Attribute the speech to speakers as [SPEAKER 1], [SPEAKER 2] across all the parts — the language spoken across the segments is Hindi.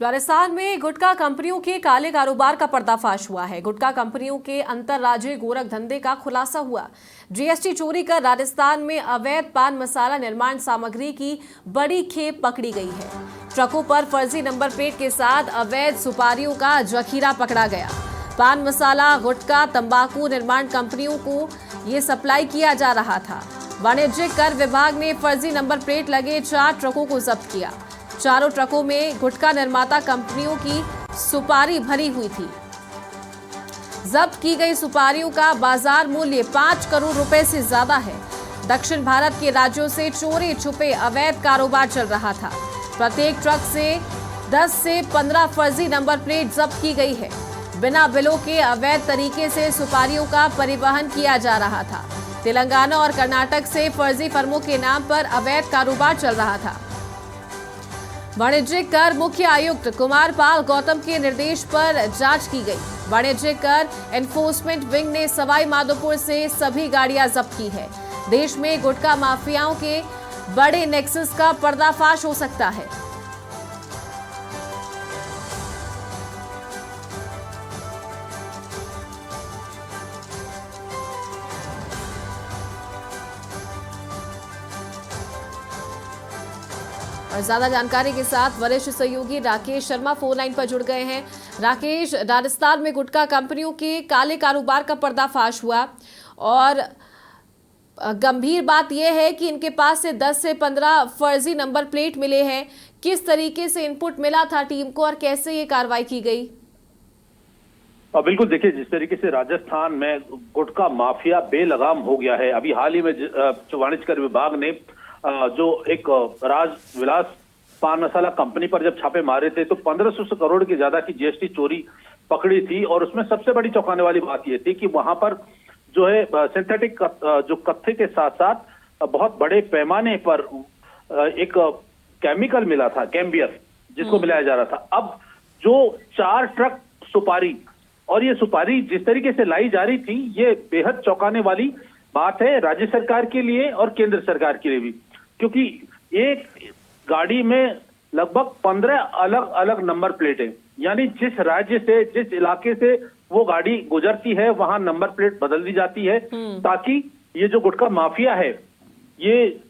[SPEAKER 1] राजस्थान में गुटखा कंपनियों के काले कारोबार का पर्दाफाश हुआ है। गुटखा कंपनियों के अंतर्राज्यीय गोरख धंधे का खुलासा हुआ। जीएसटी चोरी कर राजस्थान में अवैध पान मसाला निर्माण सामग्री की बड़ी खेप पकड़ी गई है। ट्रकों पर फर्जी नंबर प्लेट के साथ अवैध सुपारियों का जखीरा पकड़ा गया। पान मसाला, गुटखा, तंबाकू निर्माण कंपनियों को ये सप्लाई किया जा रहा था। वाणिज्यिक कर विभाग ने फर्जी नंबर प्लेट लगे 4 ट्रकों को जब्त किया। चारों ट्रकों में गुटखा निर्माता कंपनियों की सुपारी भरी हुई थी। जब्त की गई सुपारियों का बाजार मूल्य 5 करोड़ रुपए से ज्यादा है। दक्षिण भारत के राज्यों से चोरी छुपे अवैध कारोबार चल रहा था। प्रत्येक ट्रक से 10 से 15 फर्जी नंबर प्लेट जब्त की गई है। बिना बिलों के अवैध तरीके से सुपारियों का परिवहन किया जा रहा था। तेलंगाना और कर्नाटक से फर्जी फर्मों के नाम पर अवैध कारोबार चल रहा था। वाणिज्यिक कर मुख्य आयुक्त कुमार पाल गौतम के निर्देश पर जांच की गई। वाणिज्यिक कर एनफोर्समेंट विंग ने सवाई माधोपुर से सभी गाड़ियां जब्त की है। देश में गुटखा माफियाओं के बड़े नेक्सस का पर्दाफाश हो सकता है। और ज्यादा जानकारी के साथ वरिष्ठ सहयोगी राकेश शर्मा फोन लाइन पर जुड़ गए हैं। राकेश, राजस्थान में गुटखा कंपनियों के काले कारोबार का पर्दाफाश हुआ और गंभीर बात यह है कि इनके पास से 10 से 15 फर्जी नंबर प्लेट मिले हैं। किस तरीके से इनपुट मिला था टीम को और कैसे ये कार्रवाई की गई?
[SPEAKER 2] बिल्कुल, देखिए, जिस तरीके से राजस्थान में गुटखा माफिया बेलगाम हो गया है। अभी हाल ही में वाणिज्य कर विभाग ने जो एक राज विलास पान मसाला कंपनी पर जब छापे मारे थे तो 1500 करोड़ की ज्यादा की जीएसटी चोरी पकड़ी थी। और उसमें सबसे बड़ी चौंकाने वाली बात यह थी कि वहां पर जो है सिंथेटिक जो कत्थे के साथ साथ बहुत बड़े पैमाने पर एक केमिकल मिला था, कैम्बियर, जिसको मिलाया जा रहा था। अब जो 4 ट्रक सुपारी, और ये सुपारी जिस तरीके से लाई जा रही थी, ये बेहद चौंकाने वाली बात है राज्य सरकार के लिए और केंद्र सरकार के लिए भी, क्योंकि एक गाड़ी में लगभग 15 अलग अलग नंबर प्लेटें, यानी जिस राज्य से, जिस इलाके से वो गाड़ी गुजरती है वहां नंबर प्लेट बदल दी जाती है, ताकि ये जो गुटखा माफिया है, ये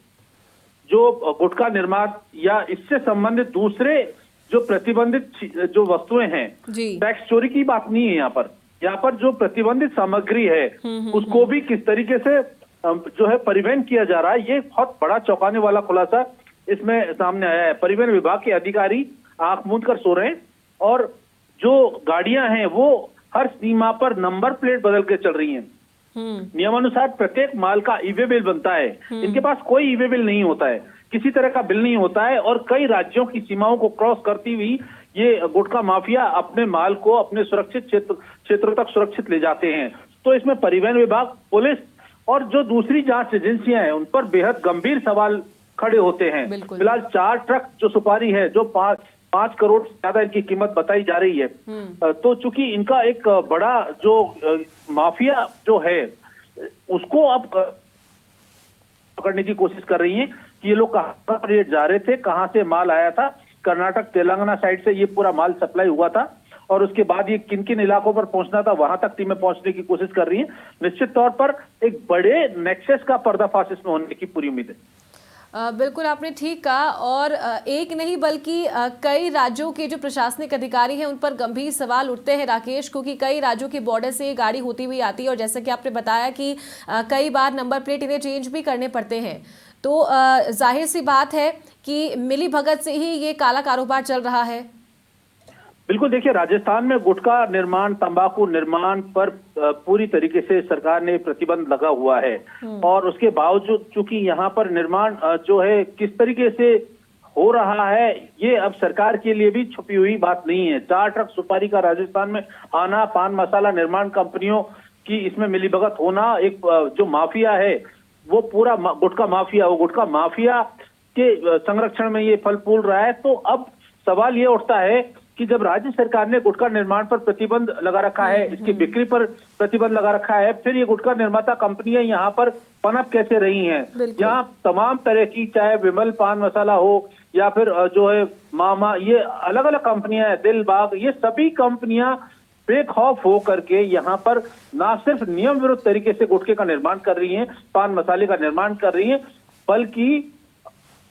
[SPEAKER 2] जो गुटखा निर्माण या इससे संबंधित दूसरे जो प्रतिबंधित जो वस्तुएं हैं, टैक्स चोरी की बात नहीं है यहाँ पर जो प्रतिबंधित सामग्री है उसको भी किस तरीके से जो है परिवहन किया जा रहा है, ये बहुत बड़ा चौंकाने वाला खुलासा इसमें सामने आया है। परिवहन विभाग के अधिकारी आंख मूंद कर सो रहे हैं और जो गाड़ियां हैं वो हर सीमा पर नंबर प्लेट बदल के चल रही हैं। नियमानुसार प्रत्येक माल का ईवे बिल बनता है। इनके पास कोई ईवे बिल नहीं होता है, किसी तरह का बिल नहीं होता है, और कई राज्यों की सीमाओं को क्रॉस करती हुई ये गुटखा माफिया अपने माल को अपने सुरक्षित क्षेत्रों तक सुरक्षित ले जाते हैं। तो इसमें परिवहन विभाग, पुलिस और जो दूसरी जांच एजेंसियां हैं उन पर बेहद गंभीर सवाल खड़े होते हैं। फिलहाल 4 ट्रक जो सुपारी है, जो 5 करोड़ से ज्यादा इनकी कीमत बताई जा रही है, तो चूंकि इनका एक बड़ा जो माफिया जो है उसको अब पकड़ने की कोशिश कर रही है कि ये लोग कहां पर ये जा रहे थे, कहां से माल आया था। कर्नाटक, तेलंगाना साइड से ये पूरा माल सप्लाई हुआ था और उसके बाद ये किन किन इलाकों पर पहुंचना था, वहां तक टीमें पहुंचने की कोशिश कर रही है। निश्चित तौर पर एक बड़े नेक्सस का पर्दाफाश इसमें होने की पूरी उम्मीद है।
[SPEAKER 1] बिल्कुल, आपने ठीक कहा। और एक नहीं बल्कि कई राज्यों के जो प्रशासनिक अधिकारी हैं उन पर गंभीर सवाल उठते हैं राकेश, क्योंकि कई राज्यों के बॉर्डर से ये गाड़ी होती हुई आती है और जैसे कि आपने बताया कि कई बार नंबर प्लेट इन्हें चेंज भी करने पड़ते हैं। तो जाहिर सी बात है कि मिली भगत से ही ये काला कारोबार चल रहा है।
[SPEAKER 2] बिल्कुल, देखिए, राजस्थान में गुटखा निर्माण, तंबाकू निर्माण पर पूरी तरीके से सरकार ने प्रतिबंध लगा हुआ है और उसके बावजूद चूंकि यहाँ पर निर्माण जो है किस तरीके से हो रहा है, ये अब सरकार के लिए भी छुपी हुई बात नहीं है। 4 ट्रक सुपारी का राजस्थान में आना, पान मसाला निर्माण कंपनियों की इसमें मिलीभगत होना, एक जो माफिया है वो पूरा गुटखा माफिया, वो गुटखा माफिया के संरक्षण में ये फल फूल रहा है। तो अब सवाल ये उठता है कि जब राज्य सरकार ने गुटखा निर्माण पर प्रतिबंध लगा रखा है, इसकी बिक्री पर प्रतिबंध लगा रखा है, फिर ये गुटखा निर्माता कंपनियां यहाँ पर पनप कैसे रही हैं? यहाँ तमाम तरह की, चाहे विमल पान मसाला हो या फिर जो है मामा, ये अलग अलग कंपनियां हैं, दिलबाग, ये सभी कंपनियां बेखौफ हो करके यहाँ पर ना सिर्फ नियम विरुद्ध तरीके से गुटखे का निर्माण कर रही हैं, पान मसाले का निर्माण कर रही हैं, बल्कि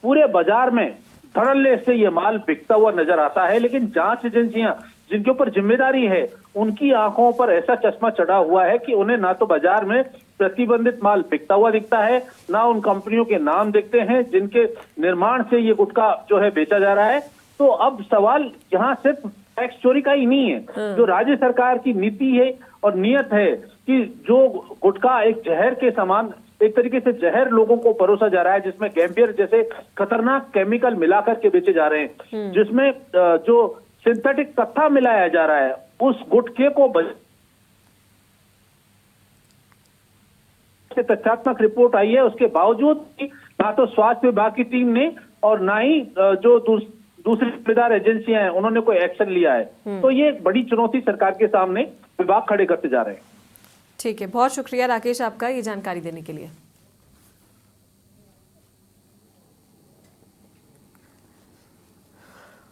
[SPEAKER 2] पूरे बाजार में धड़ल्ले से ये माल बिकता हुआ नजर आता है। लेकिन जांच एजेंसियां जिनके ऊपर जिम्मेदारी है, उनकी आंखों पर ऐसा चश्मा चढ़ा हुआ है कि उन्हें ना तो बाजार में प्रतिबंधित माल बिकता हुआ दिखता है, ना उन कंपनियों के नाम दिखते हैं जिनके निर्माण से ये गुटखा जो है बेचा जा रहा है। तो अब सवाल यहाँ सिर्फ टैक्स चोरी का ही नहीं है, जो राज्य सरकार की नीति है और नियत है कि जो गुटखा एक जहर के समान, एक तरीके से जहर लोगों को परोसा जा रहा है, जिसमें गैम्बियर जैसे खतरनाक केमिकल मिलाकर के बेचे जा रहे हैं, जिसमें जो सिंथेटिक कत्था मिलाया जा रहा है, उस गुटखे को तथ्यात्मक रिपोर्ट आई है, उसके बावजूद ना तो स्वास्थ्य विभाग की टीम ने और ना ही जो दूसरी जिम्मेदार एजेंसियां हैं उन्होंने कोई एक्शन लिया है। तो ये एक बड़ी चुनौती सरकार के सामने विभाग खड़े करते जा रहे हैं।
[SPEAKER 1] ठीक है, बहुत शुक्रिया राकेश आपका ये जानकारी देने के लिए।